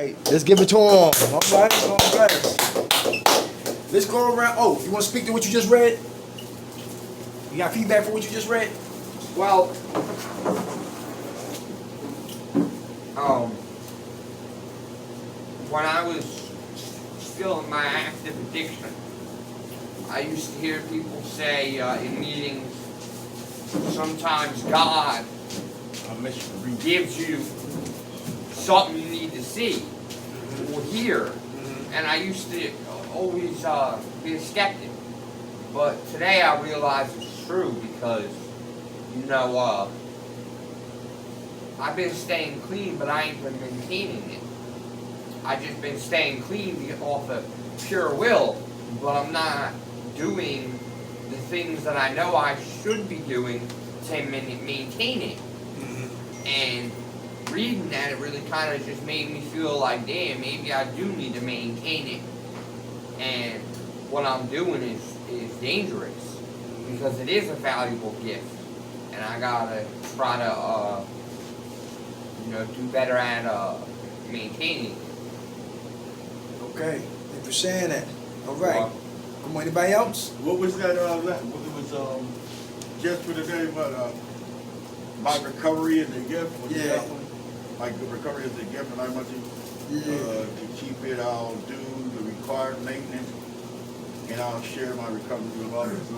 Hey, let's give it to him. All right, all right. Let's go around. Oh, you want to speak to what you just read? You got feedback for what you just read? Well, when I was still in my active addiction, I used to hear people say in meetings, sometimes God gives you something you need to see or hear. And I used to always be a skeptic. But today I realize it's true because, you know, I've been staying clean, but I ain't been maintaining it. I just been staying clean to get off of pure will, but I'm not doing the things that I know I should be doing to maintain it. And reading that, it really kind of just made me feel like, damn, maybe I do need to maintain it. And what I'm doing is dangerous because it is a valuable gift, and I gotta try to, do better at maintaining it. Okay, thank you for saying that. All right. Come on, anybody else? What was that? It was just for today, but my recovery is a gift. Yeah. My recovery is a gift, and I want to keep it. I'll do the required maintenance, and I'll share my recovery with others.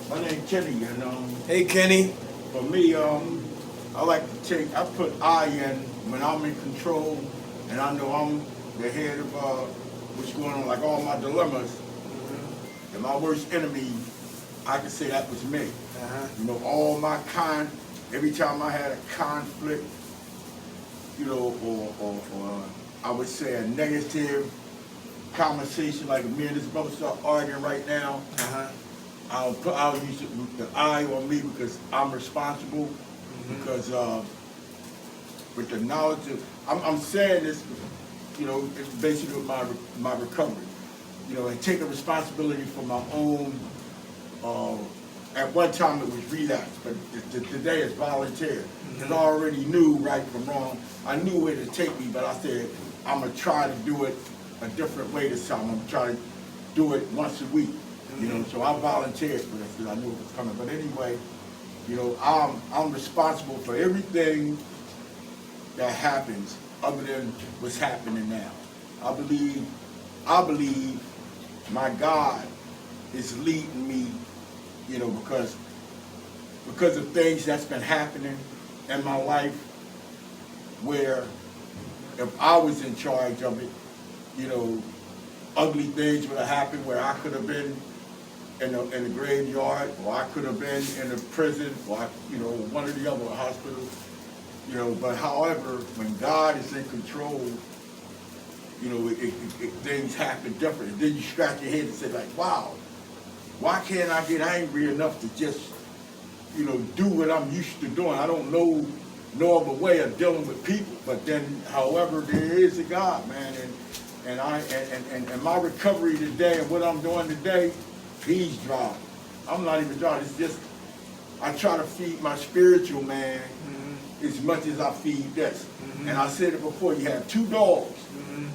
My name's Kenny, and hey, Kenny. for me, I put I in when I'm in control, and I know I'm the head of what's going on, like all my dilemmas. And my worst enemy, I can say that was me. You know, all my every time I had a conflict, or I would say a negative conversation, like me and this brother start arguing right now, I'll use the I on me because I'm responsible, because with the knowledge of, I'm saying this, basically with my recovery, and taking responsibility for my own, at one time it was relapse, but today it's volunteer. Because I already knew right from wrong. I knew where to take me, but I said, I'm going to try to do it a different way this time. I'm going to try to do it once a week, so I volunteered for this because I knew it was coming. But anyway, I'm responsible for everything that happens other than what's happening now. I believe my God is leading me, because of things that's been happening in my life, where if I was in charge of it, ugly things would have happened where I could have been in the graveyard, or I could have been in a prison, or one of the other hospitals. But however, when God is in control, things happen different. And then you scratch your head and say, like, wow, why can't I get angry enough to just, do what I'm used to doing? I don't know no other way of dealing with people. But then, however, there is a God, man, and my recovery today and what I'm doing today, He's driving. I'm not even driving. It's just I try to feed my spiritual man as much as I feed this. And I said it before, you have two dogs.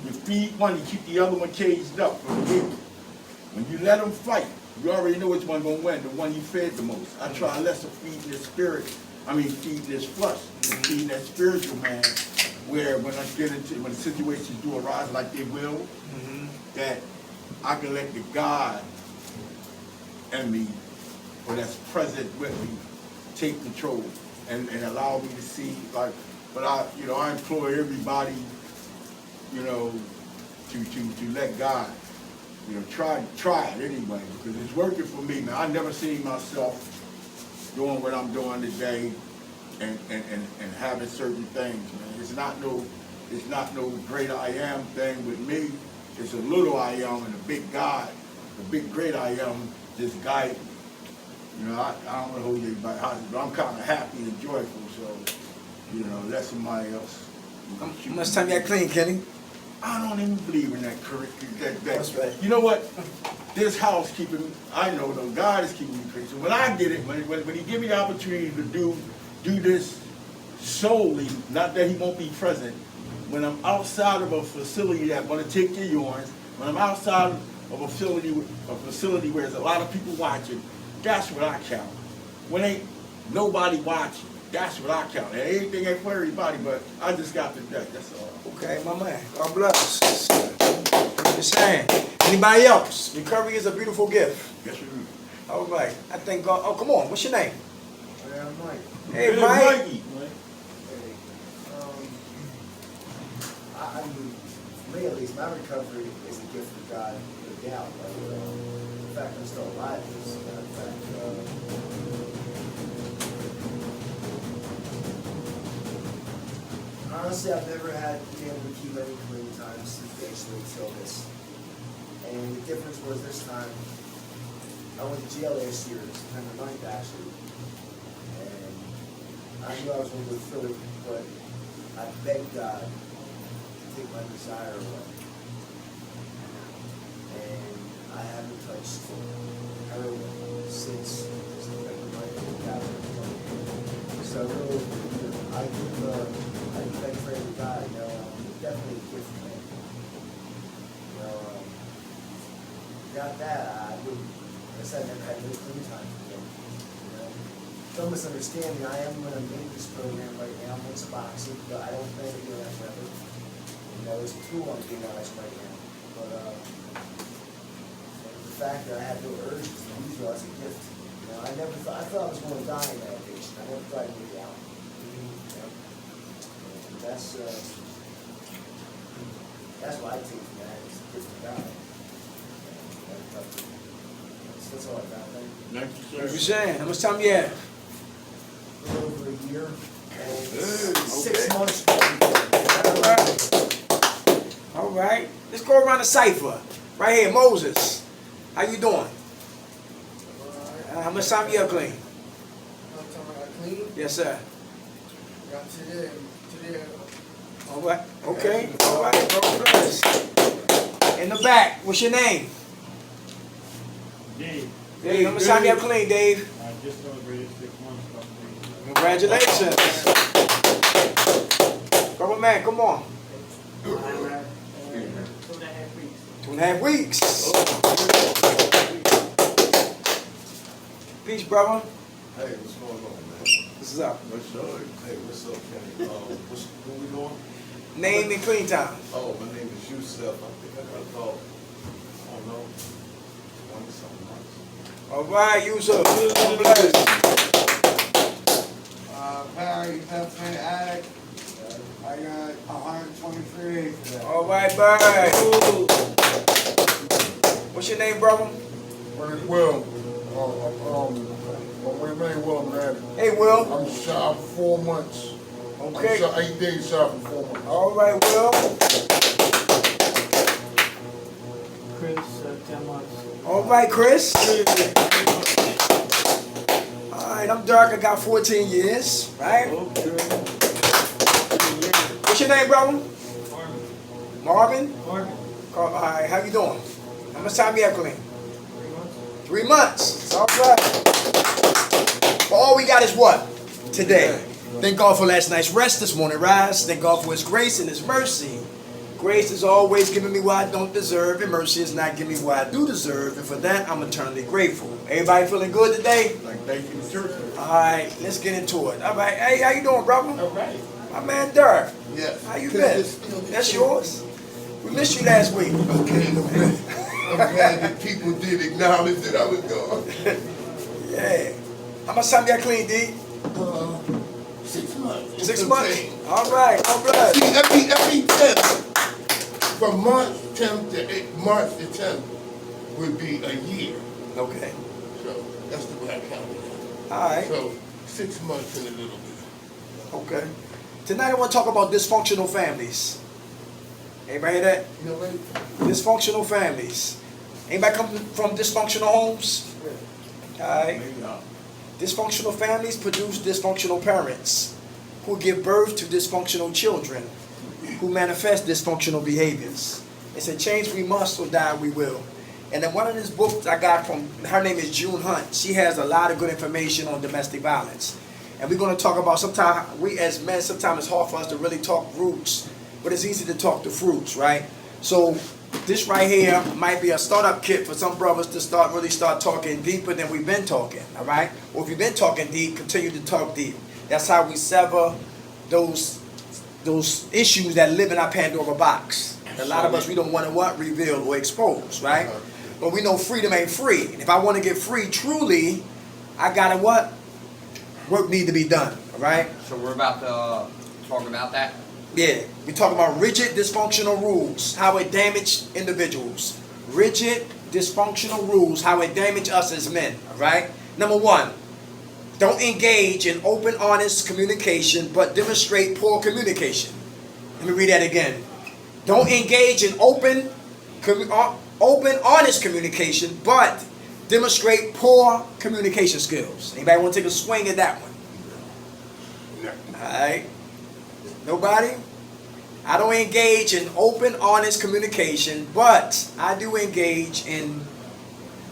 You feed one, you keep the other one caged up for the week. When you let them fight, you already know which one's going to win, the one you fed the most. I try less of feeding this feeding this flesh, feeding that spiritual man, where when the situations do arise like they will, that I can let the God in me, or that's present with me, take control and allow me to see, like, but I implore everybody, to let God, try it anyway, because it's working for me, man. I never seen myself doing what I'm doing today and having certain things, man. It's not no great I am thing with me. It's a little I am and a big God, the big great I am just guide me. I don't want to hold anybody hostage, but I'm kind of happy and joyful, so, let somebody else. How much time you got clean, Kenny? I don't even believe in that That's right. You know what? This house keeping, I know though, God is keeping me clean. So when I get it, when He give me the opportunity to do this solely, not that He won't be present, when I'm outside of a facility that want to take your urine, when I'm outside of a facility where there's a lot of people watching, that's what I count. When ain't nobody watching, that's what I count. And anything ain't for everybody, but I just got to that. That's all. Okay, my man. God bless. Just saying. Anybody else? Recovery is a beautiful gift. Yes, we do. All right. I thank God. Oh, come on. What's your name? Yeah, I'm Mike. Hey, Mike. Hey, I mean, for me at least, my recovery is a gift from God, no doubt. Like, the fact I'm still alive is, in fact, honestly, I've never had been able to keep any clean times basically until this. And the difference was this time, I went to jail last year, September 9th actually. And I knew I was going to go through it, but I begged God to take my desire away. And I haven't touched heroin since September 9th, 2020. So really, I thank for every God, you know, definitely a gift from him. You know, without that, I wouldn't, like I said, I never had no clean time for him. You know, don't misunderstand me, I am in a maintenance program right now, I'm in Suboxone, but I don't plan to do that forever. You know, there's a tool I'm being honest right now. But the fact that I have no urges to use it as a gift. You know, I thought I was going to die in that addiction. I never thought I'd make it out. You know? That's what I take from that, is a gift of God. That's all I got, thank you. Thank you, What sir. you saying? How much time you have? A little over a year and Good, 6 okay. months. All right. Let's go around the cipher. Right here, Moses. How you doing? How much time you have clean? Clean? Yes, sir. Got today. All right. Okay. All right. God bless. In the back, what's your name? Dave, Dave. How much time you have clean, Dave? I just celebrated 6 months. Congratulations. Come on, man. Come on. 2.5 2.5 weeks. Peace, brother. Hey, what's going on, man? This is up. What's up? Hey, what's up, Kenny? Where we going? Name and clean time. Oh, my name is Yusef. I think I got about, I don't know, 20-something months. All right, Yusuf. God bless. Barry, Pepsi Addict. I got 123 today. All right, bye. What's your name, brother? Well, my name Will, man. Hey, Will. I'm shy of 4 months. Okay. I'm shy, 8 days shy from 4 months. All right, Will. Chris, 10 months. All right, Chris. All right, I'm Dirk. I got 14 years, right? What's your name, brother? Marvin? All right, how you doing? How much time you have clean? 3 months. It's all right. But all we got is what? Today. Thank God for last night's rest, this morning rise. Thank God for His grace and His mercy. Grace is always giving me what I don't deserve, and mercy is not giving me what I do deserve, and for that I'm eternally grateful. Everybody feeling good today? Like, thank you, church. All right, let's get into it. All right, hey, how you doing, brother? All right. My man Dirk. Yes. How you been? That's yours? We missed you last week. Okay, I'm glad that people did acknowledge that I was gone. Yeah. How much time you got clean, D? 6 months. 6 months? All right, God bless. See, every 10th, from March 10th to March the 10th would be a year. Okay. So that's the way I count it. All right. So 6 months and a little bit. Okay. Tonight I want to talk about dysfunctional families. Anybody hear that? You know what? Dysfunctional families. Anybody come from dysfunctional homes? All right. Maybe not. Dysfunctional families produce dysfunctional parents who give birth to dysfunctional children who manifest dysfunctional behaviors. It's a change we must or die we will. And then one of these books I got from, her name is June Hunt. She has a lot of good information on domestic violence. And we're going to talk about, sometimes we as men, sometimes it's hard for us to really talk roots but it's easy to talk to fruits, right? So this right here might be a startup kit for some brothers to really start talking deeper than we've been talking, all right? Or if you've been talking deep, continue to talk deep. That's how we sever those issues that live in our Pandora box. A lot of us, we don't want to reveal or expose, right? But we know freedom ain't free. If I want to get free truly, I gotta work need to be done, all right? So we're about to talk about that. Yeah, we talk about rigid dysfunctional rules, how it damage individuals. Rigid dysfunctional rules, how it damage us as men, all right? Number one, don't engage in open, honest communication, but demonstrate poor communication. Let me read that again. Don't engage in open, honest communication, but demonstrate poor communication skills. Anybody want to take a swing at that one? All right. Nobody? I don't engage in open, honest communication, but I do engage in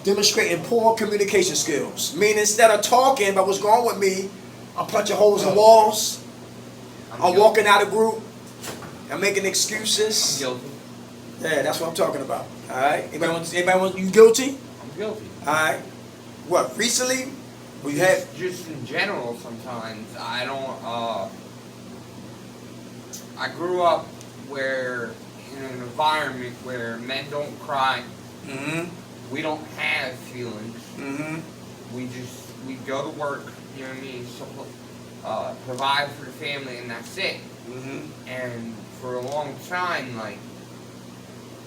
demonstrating poor communication skills. Meaning instead of talking about what's going on with me, I'm punching holes in walls. I'm walking out of group. I'm making excuses. I'm guilty. Yeah, that's what I'm talking about. All right. Anybody want you guilty? I'm guilty. All right. What? Recently, we had. Just in general, sometimes I don't. I grew up in an environment where men don't cry. Mm-hmm. We don't have feelings. Mm-hmm. We go to work. You know what I mean? So, provide for the family, and that's it. Mm-hmm. And for a long time, like,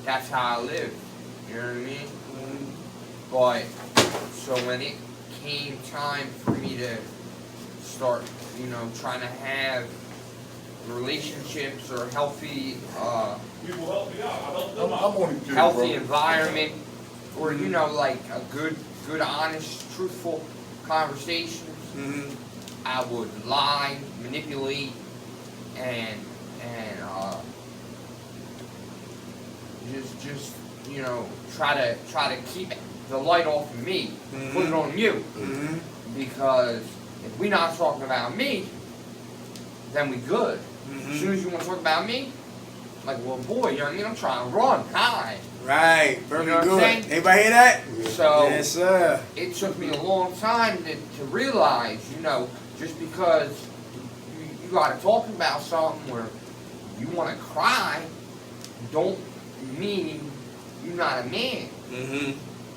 that's how I lived. You know what I mean? Mm-hmm. But so when it came time for me to start, trying to have relationships or healthy, healthy environment, or like a good, honest, truthful conversations, Mm-hmm. I would lie, manipulate, and just try to keep the light off of me, put it on you, because if we're not talking about me, then we good. As soon as you want to talk about me, like, well, boy, you know what I mean? I'm trying to run, hide. Right, very You know what I'm good. saying? Anybody hear that? So Yes, sir. it took me a long time to realize, just because you got to talk about something where you want to cry, don't mean you're not a man. Mm-hmm.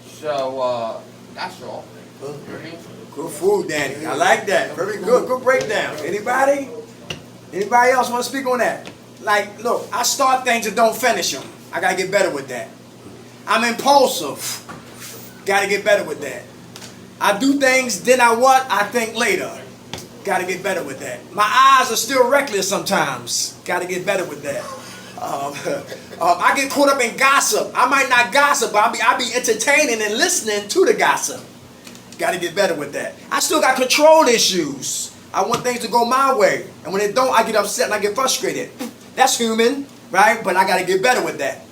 So that's all. You know what I mean? Good food, Danny. I like that. Very good. Good breakdown. Anybody? Anybody else want to speak on that? Like, look, I start things and don't finish them. I got to get better with that. I'm impulsive. Got to get better with that. I do things, then I think later. Got to get better with that. My eyes are still reckless sometimes. Got to get better with that. I get caught up in gossip. I might not gossip, but I'll be entertaining and listening to the gossip. Got to get better with that. I still got control issues. I want things to go my way. And when they don't, I get upset and I get frustrated. That's human, right? But I got to get better with that.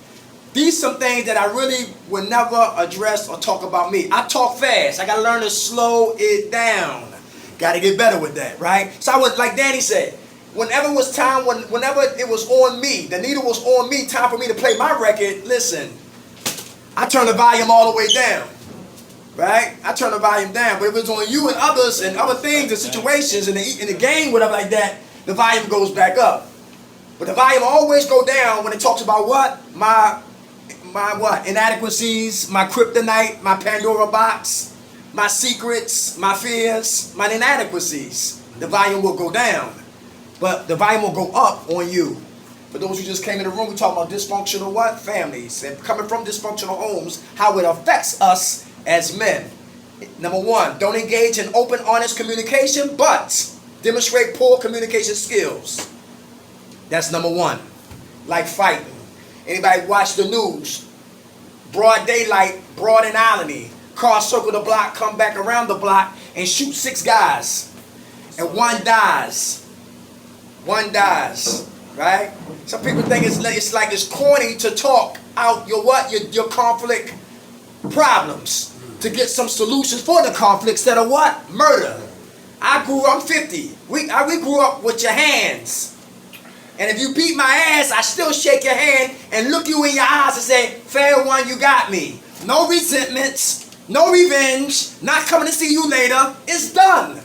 These some things that I really would never address or talk about me. I talk fast. I got to learn to slow it down. Got to get better with that, right? So I would, like Danny said, whenever it was time, whenever it was on me, the needle was on me, time for me to play my record, listen, I turn the volume all the way down. Right? I turn the volume down. But if it's on you and others and other things and situations in the game, whatever like that, the volume goes back up. But the volume always go down when it talks about what? My inadequacies, my kryptonite, my Pandora box, my secrets, my fears, my inadequacies. The volume will go down. But the volume will go up on you. For those who just came in the room, we talking about dysfunctional what? Families. And coming from dysfunctional homes, how it affects us as men. Number one, don't engage in open, honest communication, but demonstrate poor communication skills. That's number one. Like fighting. Anybody watch the news? Broad daylight, broad and irony. Car circle the block, come back around the block, and shoot 6 guys. And one dies. One dies. Right? Some people think it's like it's corny to talk out your conflict problems. To get some solutions for the conflict instead of what? Murder. I'm 50. We grew up with your hands. And if you beat my ass, I still shake your hand and look you in your eyes and say, fair one, you got me. No resentments, no revenge, not coming to see you later. It's done.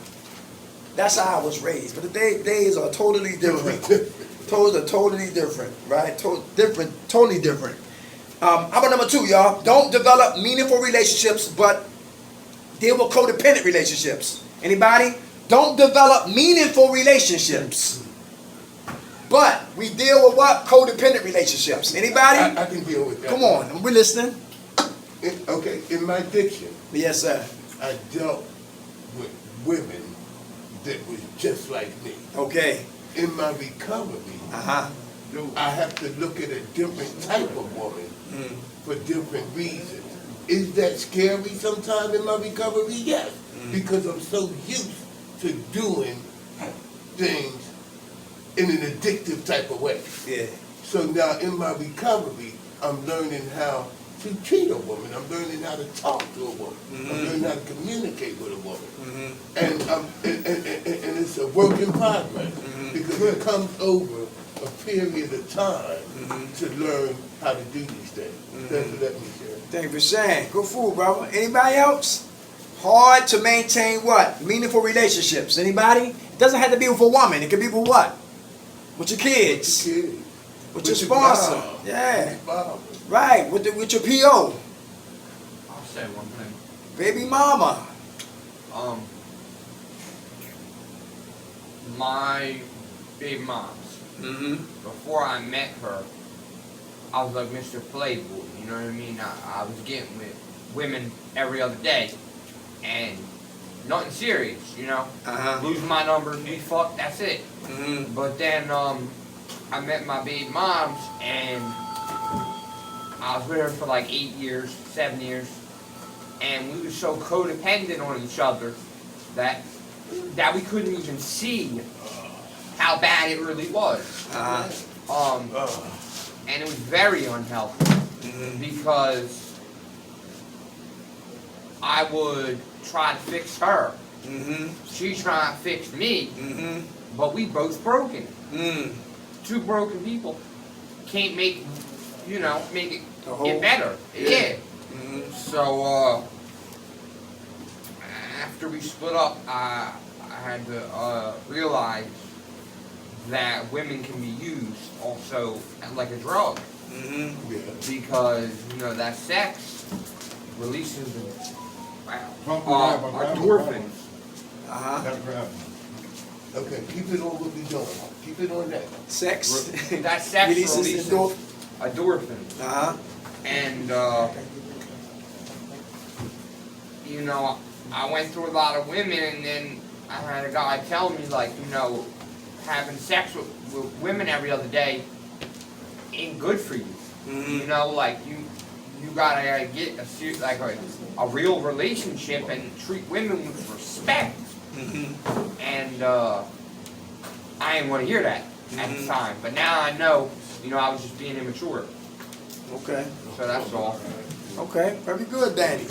That's how I was raised. But the days are totally different. Totally different, right? Totally different. How about number 2, y'all? Don't develop meaningful relationships, but deal with codependent relationships. Anybody? Don't develop meaningful relationships. But we deal with what? Codependent relationships. Anybody? I can deal with that. Come on, we're listening. Okay, in my addiction, Yes, sir. I dealt with women that was just like me. Okay. In my recovery, I have to look at a different type of woman for different reasons. Is that scary sometimes in my recovery? Yes, because I'm so used to doing things in an addictive type of way. Yeah. So now in my recovery, I'm learning how to treat a woman. I'm learning how to talk to a woman. I'm learning how to communicate with a woman. And it's a work in progress because it comes over a period of time to learn how to do these things. That's what that means. Thank you for sharing. Good food, brother. Anybody else? Hard to maintain what? Meaningful relationships. Anybody? It doesn't have to be with a woman. It can be with what? With your kids. With your sponsor. Yeah. Right. With your PO. I'll say one thing. Baby mama. My big moms. Before I met her, I was like Mr. Playboy. You know what I mean? I was getting with women every other day, and nothing serious. You know, losing my number, be fucked. That's it. But then I met my baby moms, and I was with her for like 8 years, 7 years, and we were so codependent on each other that we couldn't even see how bad it really was. And it was very unhealthy because I would try to fix her. She tried to fix me, but we both broken. 2 broken people can't make it get better. Yeah. So after we split up, I had to realize that women can be used also like a drug. Because that sex releases endorphins. Okay, keep it on what we're doing. Keep it on that. Sex. That sex releases endorphins. And I went through a lot of women, and then I had a guy tell me, like, having sex with women every other day ain't good for you. Like you gotta get a real relationship and treat women with respect. And I didn't want to hear that at the time, but now I know. I was just being immature. Okay. So that's all. Okay. Very good, Danny.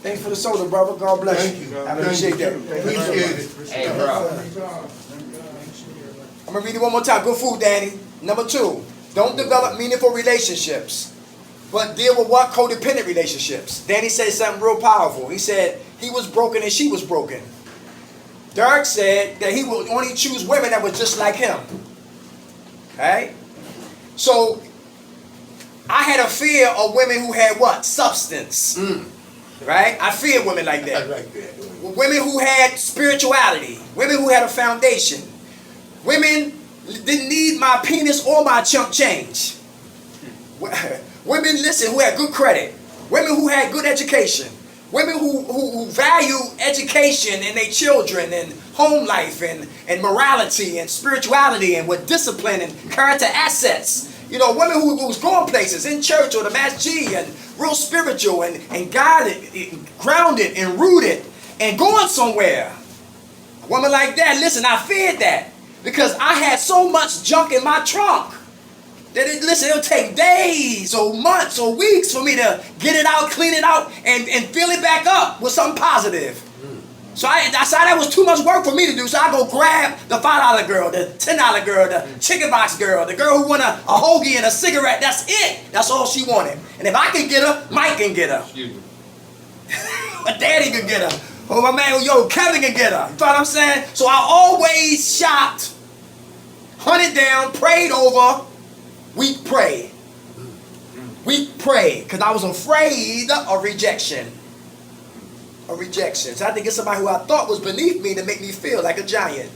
Thanks for the soda, brother. God bless Thank you. you. I appreciate that. Appreciate it. Hey, bro. I'm gonna read it one more time. Good food, Danny. Number 2, don't develop meaningful relationships, but deal with what? Codependent relationships. Danny said something real powerful. He said he was broken and she was broken. Dirk said that he would only choose women that was just like him. Okay? So I had a fear of women who had what? Substance. Right? I feared women like that. I like that. Women who had spirituality. Women who had a foundation. Women didn't need my penis or my chump change. Women, listen, who had good credit. Women who had good education. Women who value education and their children and home life and morality and spirituality and with discipline and character assets. Women who was going places in church or the Mass G and real spiritual and guided, grounded and rooted and going somewhere. A woman like that, listen, I feared that because I had so much junk in my trunk that it'll take days or months or weeks for me to get it out, clean it out, and fill it back up with something positive. So I decided that was too much work for me to do. So I go grab the $5 girl, the $10 girl, the chicken box girl, the girl who wanted a hoagie and a cigarette. That's it. That's all she wanted. And if I can get her, Mike can get her. Excuse me. My daddy can get her. Or my man, Kevin can get her. You know what I'm saying? So I always shopped, hunted down, prayed over. We prayed. We prayed because I was afraid of rejection. Of rejection. So I had to get somebody who I thought was beneath me to make me feel like a giant.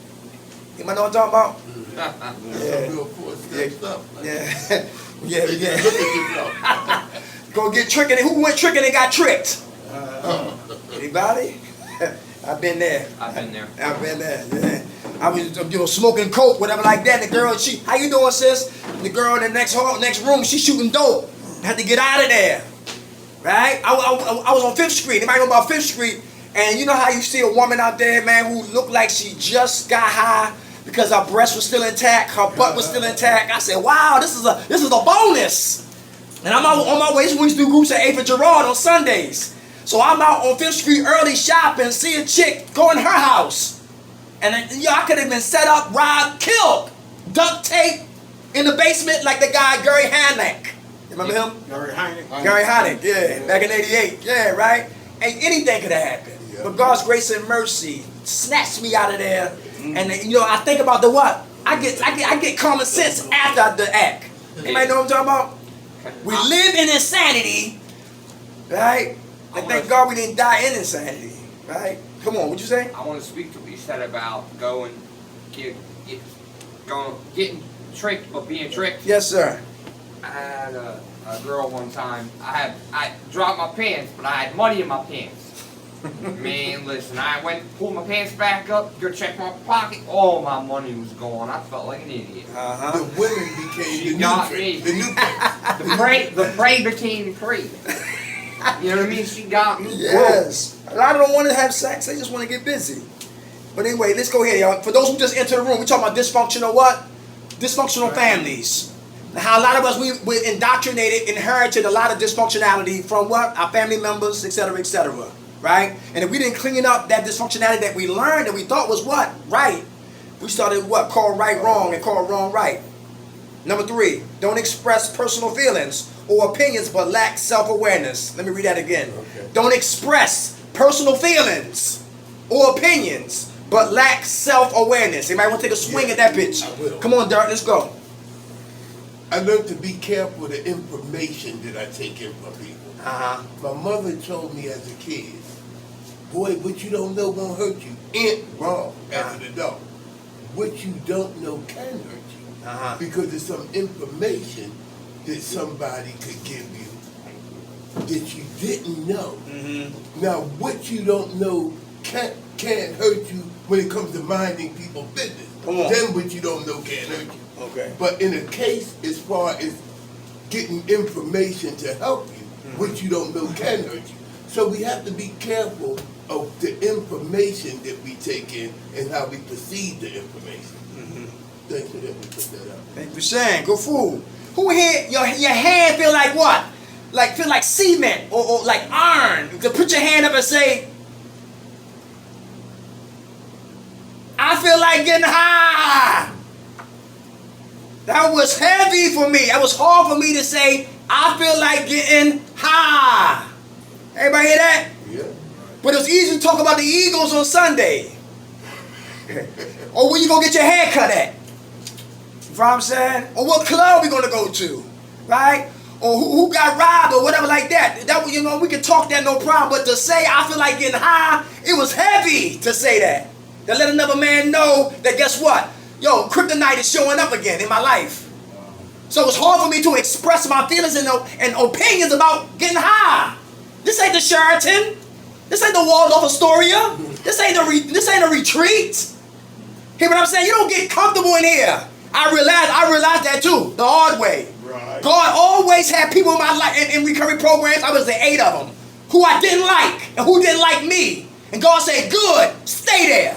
You might know what I'm talking about? Yeah. Real four-step stuff. Yeah. Yeah, yeah. Look at yourself. Go get tricked. Who went tricking and got tricked? Anybody? I've been there. I've been there. I've been there. Yeah. I was, smoking coke, whatever like that. And the girl, how you doing, sis? The girl in the next room, she's shooting dope. I had to get out of there. Right? I was on 5th Street. Anybody know about 5th Street? And you know how you see a woman out there, man, who looked like she just got high because her breast was still intact, her butt was still intact. I said, wow, this is a bonus. And I'm out on my way. We used to do groups at 8th and Gerard on Sundays. So I'm out on 5th Street early shopping, see a chick go in her house. And I could have been set up, robbed, killed. Duct tape in the basement like the guy Gary Hannick. Remember him? Gary Heineck. Gary Hannick, yeah, back in '88, yeah, right. And anything could have happened, but God's grace and mercy snatched me out of there. And I think about the what? I get common sense after the act. Anybody know what I'm talking about? We live in insanity, right? And thank God we didn't die in insanity, right? Come on, what'd you say? I want to speak to what you said about getting tricked but being tricked. Yes, sir. I had a girl one time. I dropped my pants, but I had money in my pants. Man, listen, I pulled my pants back up, go check my pocket. All my money was gone. I felt like an idiot. The women became She got me. the new The prey became free. You know what I mean? She got me. Yes. A lot of them want to have sex. They just want to get busy. But anyway, let's go ahead, y'all. For those who just entered the room, we're talking about dysfunctional what? Dysfunctional families. How a lot of us, we indoctrinated, inherited a lot of dysfunctionality from what? Our family members, etc., etc., right? And if we didn't clean up that dysfunctionality that we learned and we thought was what? Right. We started what? Call right wrong and call wrong right. Number 3, don't express personal feelings or opinions but lack self-awareness. Let me read that again. Okay. Don't express personal feelings or opinions but lack self-awareness. Anybody want to take a swing at that bitch? I will. Come on, Dirk, let's go. I learned to be careful the information that I take in from people. Uh-huh. My mother told me as a kid, boy, what you don't know won't hurt you. Wrong as an adult. What you don't know can hurt you. Uh-huh. Because there's some information that somebody could give you that you didn't know. Mm-hmm. Now, what you don't know can't hurt you when it comes to minding people's business. Come on. Then what you don't know can't hurt you. Okay. But in a case as far as getting information to help you, what you don't know can hurt you. So we have to be careful of the information that we take in and how we perceive the information. Thanks for letting me put that out. Thank you for saying. Good food. Who here, your hand feel like what? Feel like cement or like iron. To put your hand up and say, I feel like getting high. That was heavy for me. That was hard for me to say, I feel like getting high. Everybody hear that? Yeah. But it's easy to talk about the Eagles on Sunday. Or where you gonna get your hair cut at. You know what I'm saying? Or what club we gonna go to. Right? Or who got robbed or whatever like that. We can talk that no problem. But to say I feel like getting high, it was heavy to say that. To let another man know that guess what? Yo, kryptonite is showing up again in my life. So it's hard for me to express my feelings and opinions about getting high. This ain't the Sheraton. This ain't the Waldorf Astoria. This ain't a retreat. Hear what I'm saying? You don't get comfortable in here. I realized that too, the hard way. Right. God always had people in my life in recovery programs. I was the 8 of them who I didn't like and who didn't like me. And God said, "Good, stay there."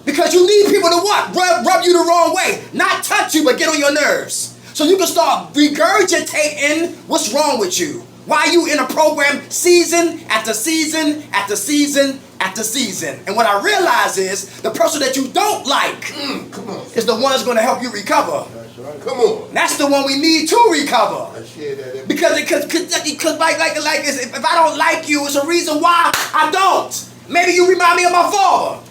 Because you need people to what? Rub you the wrong way. Not touch you, but get on your nerves. So you can start regurgitating what's wrong with you. Why you in a program season after season after season at the season. And what I realize is the person that you don't like Come on. is the one that's going to help you recover. That's right. Come on. That's the one we need to recover. I share that every Because if I don't like you, it's a reason why I don't. Maybe you remind me of my father.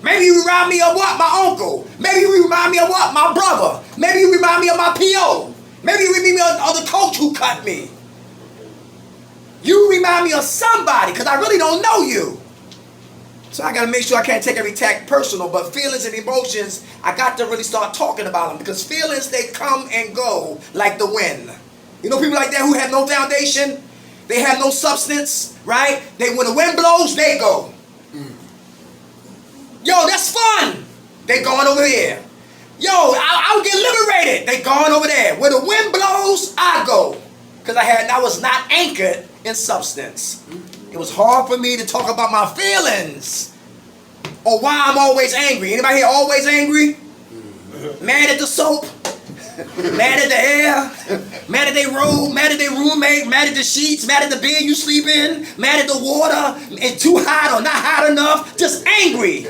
Maybe you remind me of what? My uncle. Maybe you remind me of what? My brother. Maybe you remind me of my PO. Maybe you remind me of the coach who cut me. You remind me of somebody because I really don't know you. So I got to make sure I can't take every attack personal, but feelings and emotions, I got to really start talking about them because feelings, they come and go like the wind. You know people like that who have no foundation? They have no substance, right? When the wind blows, they go. Yo, that's fun. They going over here. Yo, I'll get liberated. They going over there. Where the wind blows, I go. Because I was not anchored in substance. It was hard for me to talk about my feelings or why I'm always angry. Anybody here always angry? Mad at the soap, mad at the air, mad at their room, mad at their roommate, mad at the sheets, mad at the bed you sleep in, mad at the water, and too hot or not hot enough, just angry.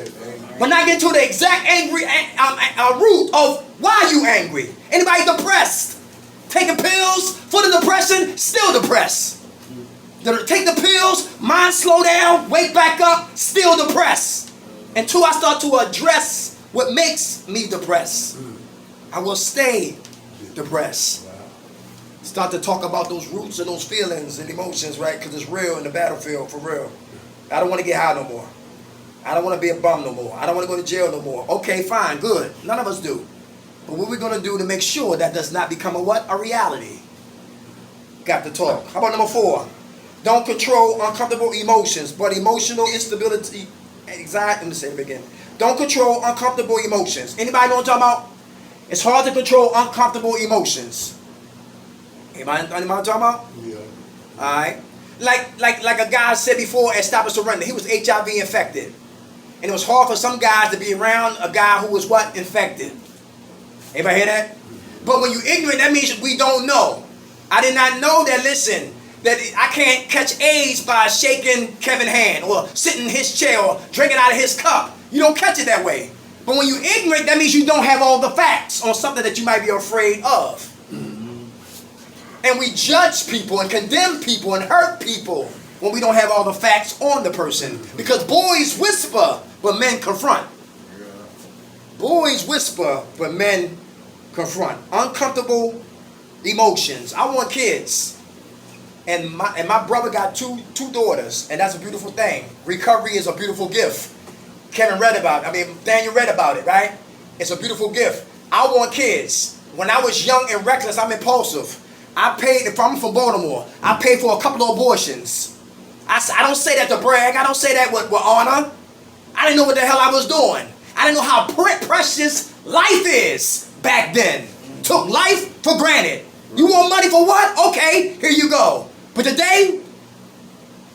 When I get to the exact angry root of why you angry. Anybody depressed? Taking pills for the depression, still depressed. Take the pills, mind slow down, wake back up, still depressed. Until I start to address what makes me depressed, I will stay depressed. Start to talk about those roots and those feelings and emotions, right? Because it's real in the battlefield, for real. I don't want to get high no more. I don't want to be a bum no more. I don't want to go to jail no more. Okay, fine, good. None of us do. But what we're going to do to make sure that does not become a what? A reality. Got to talk. How about number 4? Don't control uncomfortable emotions, but emotional instability, anxiety. Let me say it again. Don't control uncomfortable emotions. Anybody know what I'm talking about? It's hard to control uncomfortable emotions. Anybody know what I'm talking about? Yeah. All right. Like a guy said before at Stop and Surrender, he was HIV infected. And it was hard for some guys to be around a guy who was what? Infected. Anybody hear that? But when you're ignorant, that means we don't know. I did not know that, listen, that I can't catch AIDS by shaking Kevin's hand or sitting in his chair or drinking out of his cup. You don't catch it that way. But when you're ignorant, that means you don't have all the facts on something that you might be afraid of. And we judge people and condemn people and hurt people when we don't have all the facts on the person. Because boys whisper, but men confront. Boys whisper, but men confront. Uncomfortable emotions. I want kids. And my brother got two daughters, and that's a beautiful thing. Recovery is a beautiful gift. Daniel read about it, right? It's a beautiful gift. I want kids. When I was young and reckless, I'm impulsive. If I'm from Baltimore, I paid for a couple of abortions. I don't say that to brag. I don't say that with honor. I didn't know what the hell I was doing. I didn't know how precious life is back then. Took life for granted. You want money for what? Okay, here you go. But today,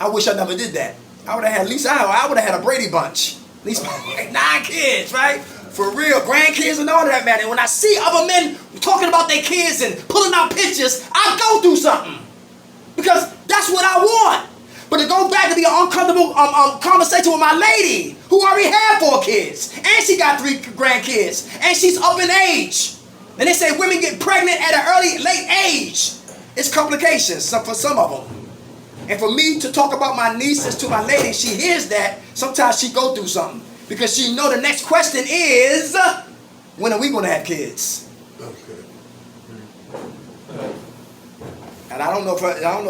I wish I never did that. I would have had, at least I would have had a Brady Bunch. At least 9 kids, right? For real, grandkids and all that, man. And when I see other men talking about their kids and pulling out pictures, I go through something. Because that's what I want. But to go back to be an uncomfortable conversation with my lady, who already had 4 kids, and she got 3 grandkids, and she's up in age. And they say women get pregnant at an late age. It's complications for some of them. And for me to talk about my nieces to my lady, she hears that, sometimes she go through something. Because she know the next question is, when are we going to have kids? Okay. And I don't know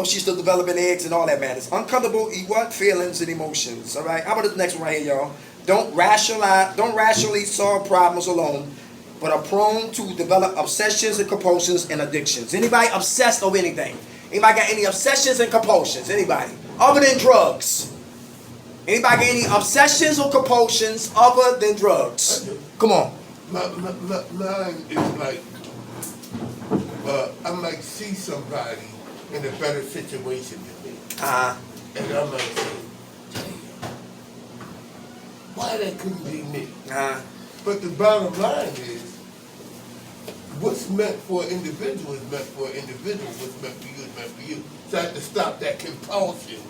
if she's still developing eggs and all that, man. It's uncomfortable feelings and emotions. All right. How about the next one right here, y'all? Don't rationally solve problems alone, but are prone to develop obsessions and compulsions and addictions. Anybody obsessed over anything? Anybody got any obsessions and compulsions? Anybody? Other than drugs? Anybody got any obsessions or compulsions other than drugs? Come on. Mine is like, I might see somebody in a better situation than me. And I might say, damn, why that couldn't be me? But the bottom line is, what's meant for an individual is meant for an individual. What's meant for you is meant for you. So I have to stop that compulsion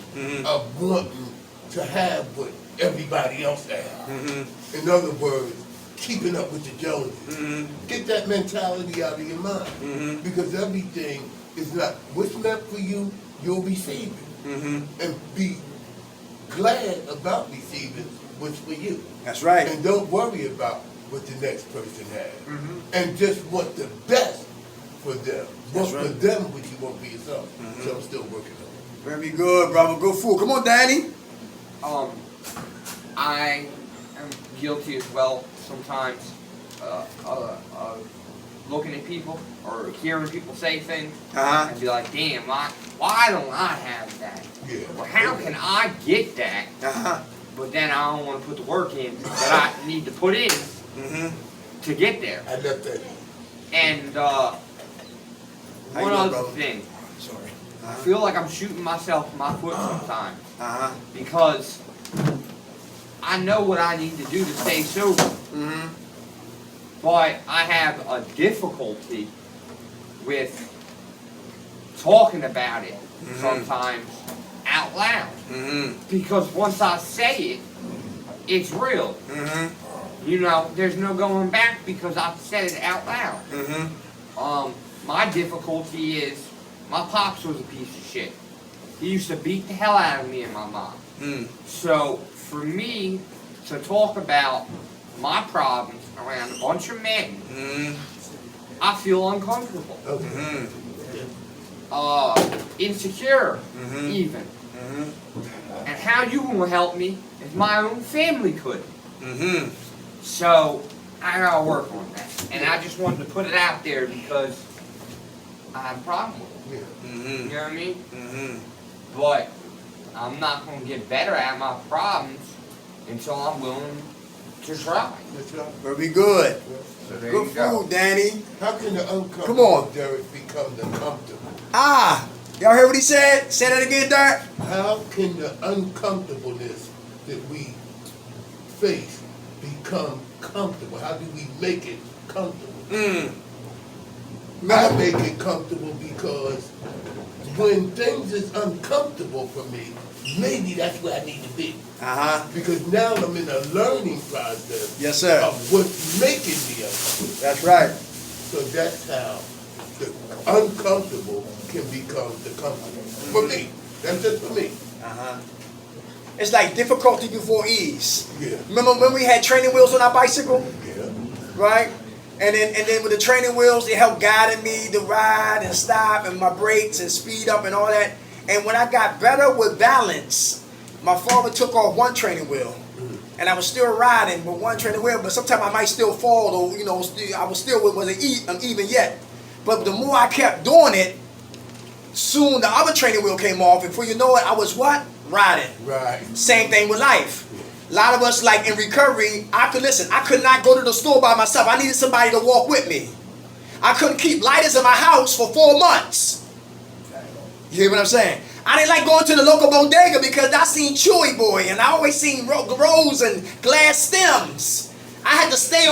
of wanting to have what everybody else has. Mm-hmm. In other words, keeping up with the Joneses. Mm-hmm. Get that mentality out of your mind. Mhm. Because everything is not what's meant for you, you'll receive it. Mm-hmm. And be glad about receiving what's for you. That's right. And don't worry about what the next person has. Mhm. And just want the best for them. That's Want for right. them what you want for yourself. Mhm. So I'm still working on it. Very good, brother. Good fool. Come on, Danny. I am guilty as well sometimes of looking at people or hearing people say things Uh-huh. and be like, damn, why don't I have that? Yeah. Or how can I get that? Uh-huh. But then I don't want to put the work in that I need to put in Mm-hmm. to get there. I left that. And How you one doing, other brother? thing, Sorry. I feel like I'm shooting myself in my foot sometimes Uh-huh. because I know what I need to do to stay sober, Mm-hmm. but I have a difficulty with talking about it Mhm. sometimes out loud. Mm-hmm. Because once I say it, it's real. Mm-hmm. You know, there's no going back because I've said it out loud. Mm-hmm. My difficulty is my pops was a piece of shit. He used to beat the hell out of me and my mom. Mm. So for me to talk about my problems around a bunch of men, Mm-hmm. I feel uncomfortable, Mm-hmm. insecure, Mhm. even. Mm-hmm. And how you gonna help me if my own family could? Mm-hmm. So I gotta work on that, and I just wanted to put it out there because I have a problem with it. You Mm-hmm. know what I mean? Mm-hmm. But I'm not gonna get better at my problems until I'm willing to try. That's right. Very good. So there Good you go. food, Danny. How can the uncomfortable, Come on. Derek, become the comfortable? Ah! Y'all heard what he said? Say that again, Derek. How can the uncomfortableness that we face become comfortable? How do we make it comfortable? Mm. I make it comfortable because when things is uncomfortable for me, maybe that's where I need to be. Uh-huh. Because now I'm in a learning process Yes, sir. of what's making me uncomfortable. That's right. So that's how the uncomfortable can become the comfortable. For me. That's just for me. Uh-huh. It's like difficulty before ease. Yeah. Remember when we had training wheels on our bicycle? Yeah. Right? And then with the training wheels, it helped guiding me to ride and stop and my brakes and speed up and all that. And when I got better with balance, my father took off one training wheel. And I was still riding with one training wheel, but sometimes I might still fall, or I was still wasn't even yet. But the more I kept doing it, soon the other training wheel came off, and before you know it, I was what? Riding. Right. Same thing with life. A lot of us, like in recovery, I could not go to the store by myself. I needed somebody to walk with me. I couldn't keep lighters in my house for 4 months. You hear what I'm saying? I didn't like going to the local bodega because I seen Chewy Boy and I always seen rose and glass stems. I had to stay